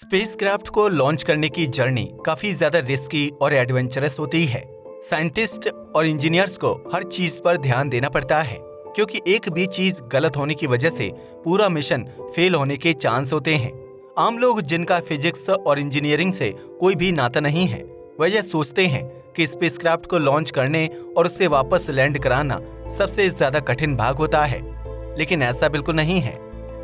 Spacecraft को launch करने की जर्नी काफी ज्यादा रिस्की और एडवेंचरस होती है। साइंटिस्ट और इंजीनियर्स को हर चीज पर ध्यान देना पड़ता है, क्योंकि एक भी चीज गलत होने की वजह से पूरा मिशन फेल होने के चांस होते हैं। आम लोग जिनका फिजिक्स और इंजीनियरिंग से कोई भी नाता नहीं है, वह यह सोचते हैं कि स्पेसक्राफ्ट को लॉन्च करने और उससे वापस लैंड कराना सबसे ज्यादा कठिन भाग होता है, लेकिन ऐसा बिल्कुल नहीं है।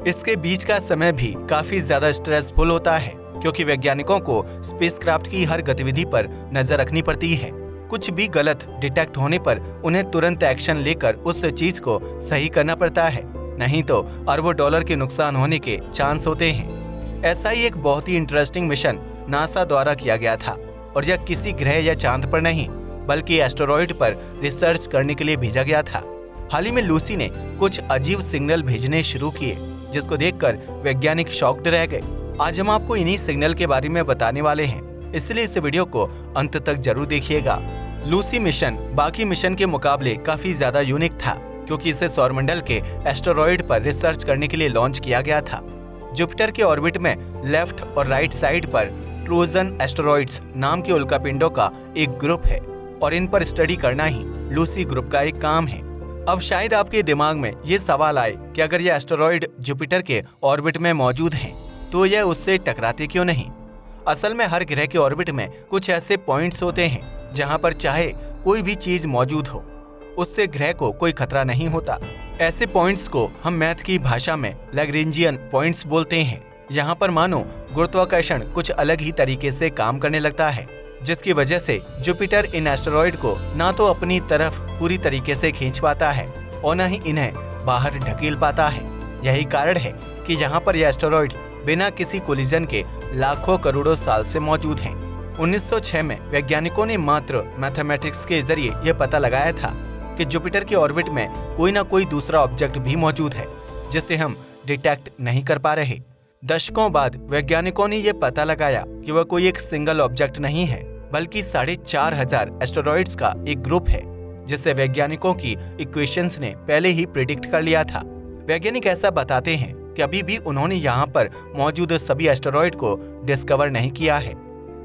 इसके बीच का समय भी काफी ज्यादा स्ट्रेसफुल होता है, क्योंकि वैज्ञानिकों को स्पेसक्राफ्ट की हर गतिविधि पर नजर रखनी पड़ती है। कुछ भी गलत डिटेक्ट होने पर उन्हें तुरंत एक्शन लेकर उस चीज को सही करना पड़ता है, नहीं तो अरबों डॉलर के नुकसान होने के चांस होते हैं। ऐसा ही एक बहुत ही इंटरेस्टिंग मिशन नासा द्वारा किया गया था, और यह किसी ग्रह या चांद पर नहीं बल्कि एस्टेरॉयड पर रिसर्च करने के लिए भेजा गया था। हाल ही में लूसी ने कुछ अजीब सिग्नल भेजने शुरू किए, जिसको देखकर वैज्ञानिक शॉक्ड रह गए। आज हम आपको इन्हीं सिग्नल के बारे में बताने वाले हैं, इसलिए इस वीडियो को अंत तक जरूर देखिएगा। लूसी मिशन बाकी मिशन के मुकाबले काफी ज्यादा यूनिक था, क्योंकि इसे सौरमंडल के एस्टेरॉयड पर रिसर्च करने के लिए लॉन्च किया गया था। जुपिटर के ऑर्बिट में लेफ्ट और राइट साइड पर ट्रोजन एस्टेरॉयड्स नाम के उल्कापिंडों का एक ग्रुप है, और इन पर स्टडी करना ही लूसी ग्रुप का एक काम है। अब शायद आपके दिमाग में ये सवाल आए कि अगर ये एस्टेरॉयड जुपिटर के ऑर्बिट में मौजूद हैं, तो यह उससे टकराते क्यों नहीं। असल में हर ग्रह के ऑर्बिट में कुछ ऐसे पॉइंट्स होते हैं जहां पर चाहे कोई भी चीज मौजूद हो, उससे ग्रह को कोई खतरा नहीं होता। ऐसे पॉइंट्स को हम मैथ की भाषा में लैग्रेंजियन पॉइंट्स बोलते हैं। यहाँ पर मानो गुरुत्वाकर्षण कुछ अलग ही तरीके से काम करने लगता है, जिसकी वजह से जुपिटर इन एस्टेरॉयड को ना तो अपनी तरफ पूरी तरीके से खींच पाता है और न ही इन्हें बाहर ढकेल पाता है। यही कारण है कि यहाँ पर यह एस्टेरॉयड बिना किसी कोलिजन के लाखों करोड़ों साल से मौजूद हैं। 1906 में वैज्ञानिकों ने मात्र मैथमेटिक्स के जरिए यह पता लगाया था कि जुपिटर के ऑर्बिट में कोई ना कोई दूसरा ऑब्जेक्ट भी मौजूद है, जिसे हम डिटेक्ट नहीं कर पा रहे। दशकों बाद वैज्ञानिकों ने यह पता लगाया कि वह कोई एक सिंगल ऑब्जेक्ट नहीं है, बल्कि 4500 एस्टेरॉयड्स का एक ग्रुप है, जिसे वैज्ञानिकों की इक्वेशंस ने पहले ही प्रिडिक्ट कर लिया था। वैज्ञानिक ऐसा बताते हैं कि अभी भी उन्होंने यहाँ पर मौजूद सभी एस्टेरॉयड को डिस्कवर नहीं किया है।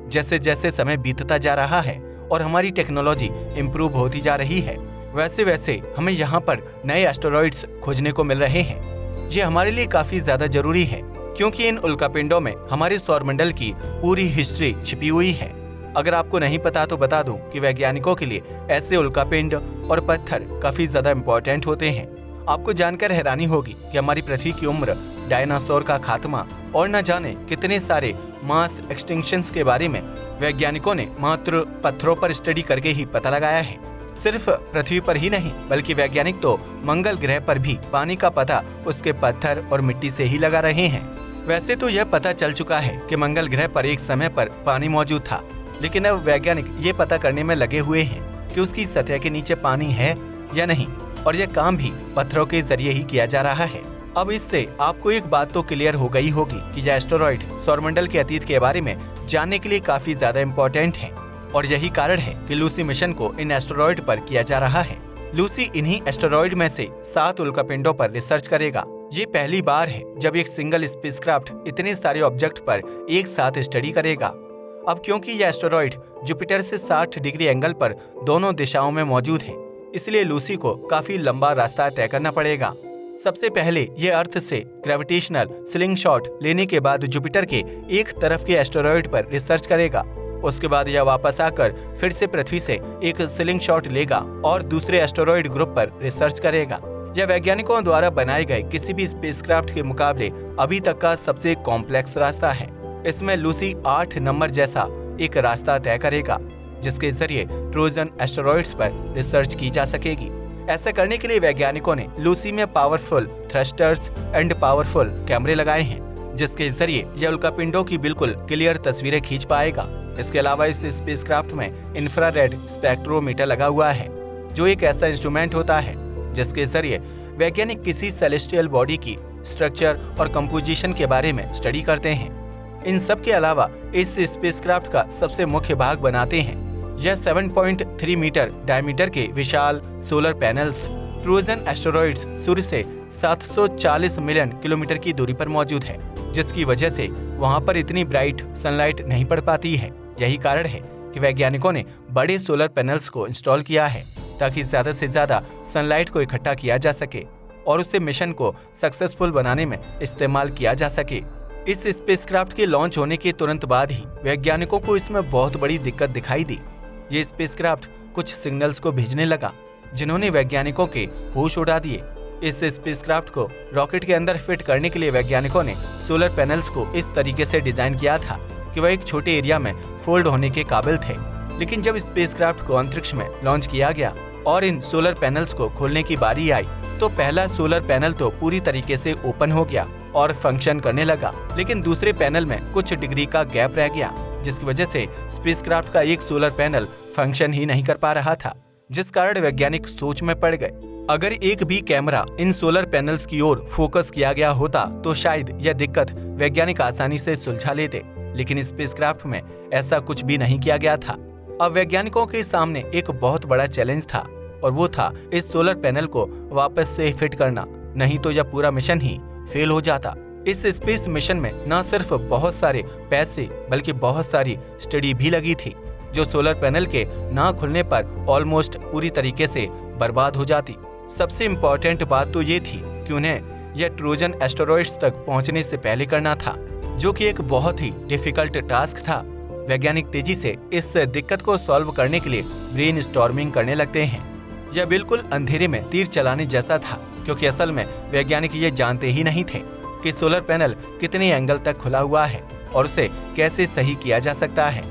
जैसे जैसे समय बीतता जा रहा है और हमारी टेक्नोलॉजी इम्प्रूव होती जा रही है, वैसे वैसे हमें यहाँ पर नए एस्टेरॉयड्स खोजने को मिल रहे हैं। ये हमारे लिए काफी ज्यादा जरूरी है, क्योंकि इन उल्कापिंडों में हमारे सौरमंडल की पूरी हिस्ट्री छिपी हुई है। अगर आपको नहीं पता तो बता दूं कि वैज्ञानिकों के लिए ऐसे उल्कापिंड और पत्थर काफी ज्यादा इम्पोर्टेंट होते हैं। आपको जानकर हैरानी होगी कि हमारी पृथ्वी की उम्र, डायनासोर का खात्मा और न जाने कितने सारे मास एक्सटिंक्शंस के बारे में वैज्ञानिकों ने मात्र पत्थरों पर स्टडी करके ही पता लगाया है। सिर्फ पृथ्वी पर ही नहीं, बल्कि वैज्ञानिक तो मंगल ग्रह पर भी पानी का पता उसके पत्थर और मिट्टी से ही लगा रहे हैं। वैसे तो यह पता चल चुका है कि मंगल ग्रह पर एक समय पर पानी मौजूद था, लेकिन अब वैज्ञानिक ये पता करने में लगे हुए हैं कि उसकी सतह के नीचे पानी है या नहीं, और यह काम भी पत्थरों के जरिए ही किया जा रहा है। अब इससे आपको एक बात तो क्लियर हो गई होगी कि यह एस्टेरॉयड सौरमंडल के अतीत के बारे में जानने के लिए काफी ज्यादा इम्पोर्टेंट है, और यही कारण है कि लूसी मिशन को इन एस्टेरॉयड पर किया जा रहा है। लूसी इन्हीं एस्टेरॉयड में से 7 उल्कापिंडों पर रिसर्च करेगा। ये पहली बार है जब एक सिंगल स्पेसक्राफ्ट इतने सारे ऑब्जेक्ट पर एक साथ स्टडी करेगा। अब क्योंकि यह एस्टेरॉयड जुपिटर से 60 डिग्री एंगल पर दोनों दिशाओं में मौजूद है, इसलिए लूसी को काफी लंबा रास्ता तय करना पड़ेगा। सबसे पहले यह अर्थ से ग्रेविटेशनल स्लिंगशॉट लेने के बाद जुपिटर के एक तरफ के एस्टेरॉयड पर रिसर्च करेगा। उसके बाद यह वापस आकर फिर से पृथ्वी से एक स्लिंगशॉट लेगा और दूसरे एस्टेरॉयड ग्रुप पर रिसर्च करेगा। यह वैज्ञानिकों द्वारा बनाए गए किसी भी स्पेसक्राफ्ट के मुकाबले अभी तक का सबसे कॉम्प्लेक्स रास्ता है। इसमें लूसी 8 नंबर जैसा एक रास्ता तय करेगा, जिसके जरिए ट्रोजन एस्टेरॉयड्स पर रिसर्च की जा सकेगी। ऐसा करने के लिए वैज्ञानिकों ने लूसी में पावरफुल थ्रस्टर्स एंड पावरफुल कैमरे लगाए हैं, जिसके जरिए यह उल्कापिंडों की बिल्कुल क्लियर तस्वीरें खींच पाएगा। इसके अलावा इस स्पेसक्राफ्ट में इंफ्रारेड स्पेक्ट्रोमीटर लगा हुआ है, जो एक ऐसा इंस्ट्रूमेंट होता है जिसके जरिए वैज्ञानिक किसी सेलेस्टियल बॉडी की स्ट्रक्चर और कंपोजिशन के बारे में स्टडी करते हैं। इन सब के अलावा इस स्पेसक्राफ्ट का सबसे मुख्य भाग बनाते हैं यह 7.3 मीटर डायमीटर के विशाल सोलर पैनल्स। ट्रोजन एस्टेरॉयड्स सूर्य से 740 मिलियन किलोमीटर की दूरी पर मौजूद है। जिसकी वजह से वहां पर इतनी ब्राइट सनलाइट नहीं पड़ पाती है। यही कारण है कि वैज्ञानिकों ने बड़े सोलर पैनल्स को इंस्टॉल किया है ताकि ज्यादा से ज्यादा सनलाइट को इकट्ठा किया जा सके और उससे मिशन को सक्सेसफुल बनाने में इस्तेमाल किया जा सके। इस स्पेसक्राफ्ट के लॉन्च होने के तुरंत बाद ही वैज्ञानिकों को इसमें बहुत बड़ी दिक्कत दिखाई दी। ये स्पेसक्राफ्ट कुछ सिग्नल्स को भेजने लगा जिन्होंने वैज्ञानिकों के होश उड़ा दिए। इस स्पेसक्राफ्ट को रॉकेट के अंदर फिट करने के लिए वैज्ञानिकों ने सोलर पैनल्स को इस तरीके से डिजाइन किया था कि वह एक छोटे एरिया में फोल्ड होने के काबिल थे। लेकिन जब स्पेसक्राफ्ट को अंतरिक्ष में लॉन्च किया गया और इन सोलर पैनल्स को खोलने की बारी आई तो पहला सोलर पैनल तो पूरी तरीके से ओपन हो गया और फंक्शन करने लगा, लेकिन दूसरे पैनल में कुछ डिग्री का गैप रह गया, जिसकी वजह से स्पेसक्राफ्ट का एक सोलर पैनल फंक्शन ही नहीं कर पा रहा था, जिस कारण वैज्ञानिक सोच में पड़ गए। अगर एक भी कैमरा इन सोलर पैनल्स की ओर फोकस किया गया होता तो शायद यह दिक्कत वैज्ञानिक आसानी से सुलझा लेते, लेकिन स्पेसक्राफ्ट में ऐसा कुछ भी नहीं किया गया था। अब वैज्ञानिकों के सामने एक बहुत बड़ा चैलेंज था और वो था इस सोलर पैनल को वापस से फिट करना, नहीं तो यह पूरा मिशन ही फेल हो जाता। इस स्पेस मिशन में न सिर्फ बहुत सारे पैसे बल्कि बहुत सारी स्टडी भी लगी थी जो सोलर पैनल के ना खुलने पर ऑलमोस्ट पूरी तरीके से बर्बाद हो जाती। सबसे इम्पोर्टेंट बात तो ये थी कि उन्हें यह ट्रोजन एस्टेरॉइड्स तक पहुंचने से पहले करना था, जो कि एक बहुत ही डिफिकल्ट टास्क था। वैज्ञानिक तेजी से इस दिक्कत को सॉल्व करने के लिए ब्रेनस्टॉर्मिंग करने लगते हैं। यह बिल्कुल अंधेरे में तीर चलाने जैसा था, क्योंकि असल में वैज्ञानिक ये जानते ही नहीं थे कि सोलर पैनल कितने एंगल तक खुला हुआ है और उसे कैसे सही किया जा सकता है।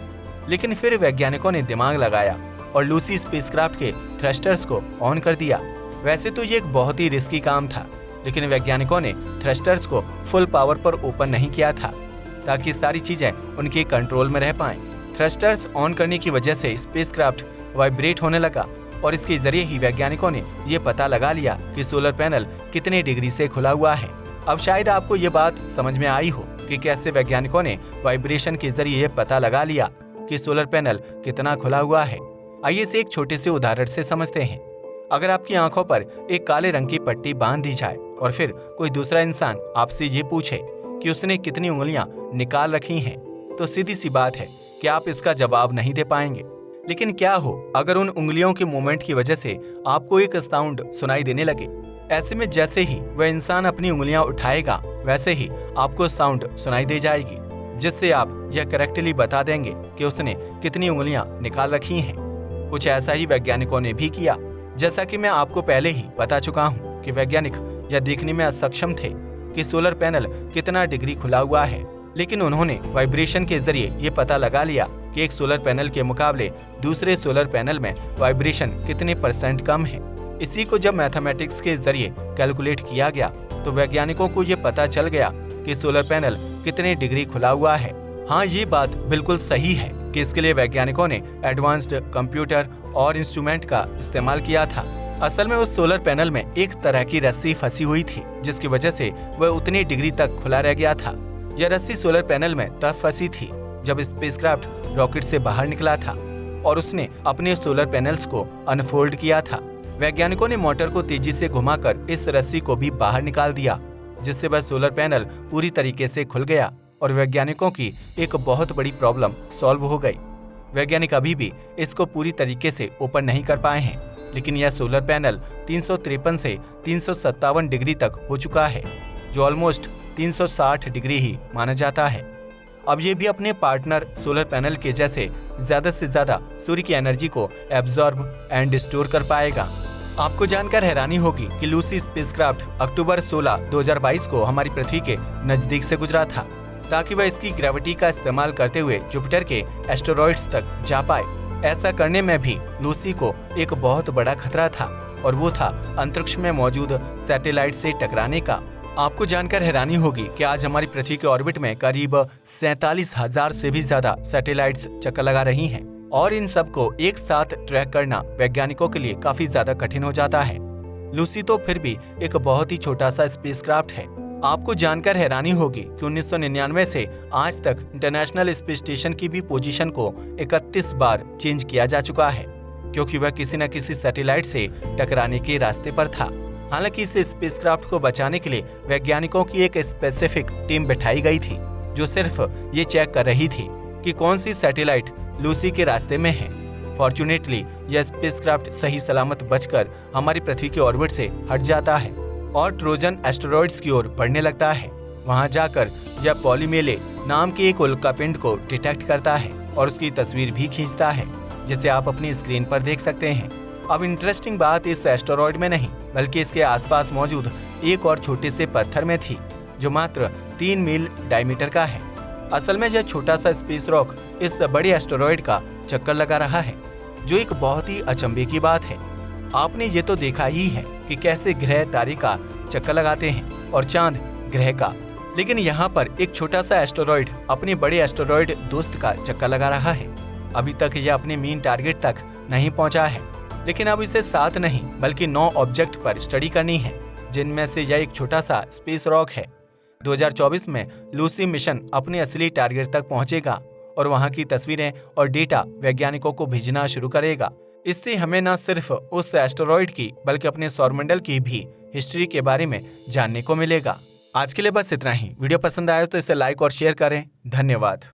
लेकिन फिर वैज्ञानिकों ने दिमाग लगाया और लूसी स्पेसक्राफ्ट के थ्रस्टर्स को ऑन कर दिया। वैसे तो ये एक बहुत ही रिस्की काम था, लेकिन वैज्ञानिकों ने थ्रस्टर्स को फुल पावर पर ओपन नहीं किया था ताकि सारी चीजें उनके कंट्रोल में रह पाएं। थ्रस्टर्स ऑन करने की वजह से स्पेसक्राफ्ट वाइब्रेट होने लगा और इसके जरिए ही वैज्ञानिकों ने ये पता लगा लिया कि सोलर पैनल कितने डिग्री से खुला हुआ है। अब शायद आपको ये बात समझ में आई हो कि कैसे वैज्ञानिकों ने वाइब्रेशन के जरिए ये पता लगा लिया कि सोलर पैनल कितना खुला हुआ है। आइए इसे एक छोटे से उदाहरण से समझते हैं। अगर आपकी आंखों पर एक काले रंग की पट्टी बांध दी जाए और फिर कोई दूसरा इंसान आपसे ये पूछे कि उसने कितनी उंगलियां निकाल रखी हैं, तो सीधी सी बात है कि आप इसका जवाब नहीं दे पाएंगे। लेकिन क्या हो अगर उन उंगलियों के मूवमेंट की वजह से आपको एक साउंड सुनाई देने लगे। ऐसे में जैसे ही वह इंसान अपनी उंगलियां उठाएगा वैसे ही आपको साउंड सुनाई दे जाएगी, जिससे आप यह करेक्टली बता देंगे कि उसने कितनी उंगलियां निकाल रखी हैं। कुछ ऐसा ही वैज्ञानिकों ने भी किया। जैसा कि मैं आपको पहले ही बता चुका हूँ कि वैज्ञानिक यह देखने में असक्षम थे कि सोलर पैनल कितना डिग्री खुला हुआ है, लेकिन उन्होंने वाइब्रेशन के जरिए ये पता लगा लिया कि एक सोलर पैनल के मुकाबले दूसरे सोलर पैनल में वाइब्रेशन कितने % कम है। इसी को जब मैथमेटिक्स के जरिए कैलकुलेट किया गया तो वैज्ञानिकों को ये पता चल गया कि सोलर पैनल कितने डिग्री खुला हुआ है। हाँ, ये बात बिल्कुल सही है कि इसके लिए वैज्ञानिकों ने एडवांस्ड कंप्यूटर और इंस्ट्रूमेंट का इस्तेमाल किया था। असल में उस सोलर पैनल में एक तरह की रस्सी फंसी हुई थी, जिसकी वजह से वह उतनी डिग्री तक खुला रह गया था। यह रस्सी सोलर पैनल में तब फंसी थी जब स्पेसक्राफ्ट रॉकेट से बाहर निकला था और उसने अपने सोलर पैनल्स को अनफोल्ड किया था। वैज्ञानिकों ने मोटर को तेजी से घुमाकर इस रस्सी को भी बाहर निकाल दिया, जिससे वह सोलर पैनल पूरी तरीके से खुल गया और वैज्ञानिकों की एक बहुत बड़ी प्रॉब्लम सॉल्व हो गई। वैज्ञानिक अभी भी इसको पूरी तरीके से ओपन नहीं कर पाए हैं, लेकिन यह सोलर पैनल 353 से 357 डिग्री तक हो चुका है, जो ऑलमोस्ट 360 डिग्री ही माना जाता है। अब ये भी अपने पार्टनर सोलर पैनल के जैसे ज्यादा से ज्यादा सूर्य की एनर्जी को एब्जॉर्ब एंड स्टोर कर पाएगा। आपको जानकर हैरानी होगी कि लूसी स्पेसक्राफ्ट अक्टूबर 16, 2022 को हमारी पृथ्वी के नजदीक से गुजरा था ताकि वह इसकी ग्रेविटी का इस्तेमाल करते हुए जुपिटर के एस्टेरॉइड्स तक जा पाए। ऐसा करने में भी लूसी को एक बहुत बड़ा खतरा था और वो था अंतरिक्ष में मौजूद सैटेलाइट से टकराने का। आपको जानकर हैरानी होगी कि आज हमारी पृथ्वी के ऑर्बिट में करीब 47,000 से भी ज्यादा सैटेलाइट्स चक्कर लगा रही हैं और इन सब को एक साथ ट्रैक करना वैज्ञानिकों के लिए काफी ज्यादा कठिन हो जाता है। लूसी तो फिर भी एक बहुत ही छोटा सा स्पेसक्राफ्ट है। आपको जानकर हैरानी होगी कि 1999 से आज तक इंटरनेशनल स्पेस स्टेशन की भी पोजीशन को 31 बार चेंज किया जा चुका है, क्योंकि वह किसी न किसी सैटेलाइट से टकराने के रास्ते पर था। हालांकि इस स्पेसक्राफ्ट को बचाने के लिए वैज्ञानिकों की एक स्पेसिफिक टीम बिठाई गई थी जो सिर्फ ये चेक कर रही थी कि कौन सी सैटेलाइट लूसी के रास्ते में है। फॉर्चुनेटली यह स्पेसक्राफ्ट सही सलामत बचकर हमारी पृथ्वी के ऑर्बिट से हट जाता है और ट्रोजन एस्टेरॉइड्स की ओर बढ़ने लगता है। वहां जाकर यह पॉलीमेले नाम के एक उल्कापिंड को डिटेक्ट करता है और उसकी तस्वीर भी खींचता है, जिसे आप अपनी स्क्रीन पर देख सकते हैं। अब इंटरेस्टिंग बात इस एस्टेरॉइड में नहीं बल्कि इसके आसपास मौजूद एक और छोटे से पत्थर में थी, जो मात्र 3 मील डायमीटर का है। असल में यह छोटा सा स्पेस रॉक इस बड़े एस्टेरॉइड का चक्कर लगा रहा है, जो एक बहुत ही अचंभे की बात है। आपने ये तो देखा ही है कि कैसे ग्रह तारे का चक्कर लगाते हैं और चांद ग्रह का, लेकिन यहाँ पर एक छोटा सा एस्टेरॉइड अपने बड़े एस्टेरॉइड दोस्त का चक्कर लगा रहा है। अभी तक यह अपने मेन टारगेट तक नहीं पहुंचा है, लेकिन अब इसे 7 नहीं बल्कि 9 ऑब्जेक्ट पर स्टडी करनी है, जिनमें से यह एक छोटा सा स्पेस रॉक है। 2024 में लूसी मिशन अपने असली टारगेट तक पहुंचेगा और वहां की तस्वीरें और डेटा वैज्ञानिकों को भेजना शुरू करेगा। इससे हमें न सिर्फ उस एस्टेरॉइड की बल्कि अपने सौरमंडल की भी हिस्ट्री के बारे में जानने को मिलेगा। आज के लिए बस इतना ही। वीडियो पसंद आया तो इसे लाइक और शेयर करें। धन्यवाद।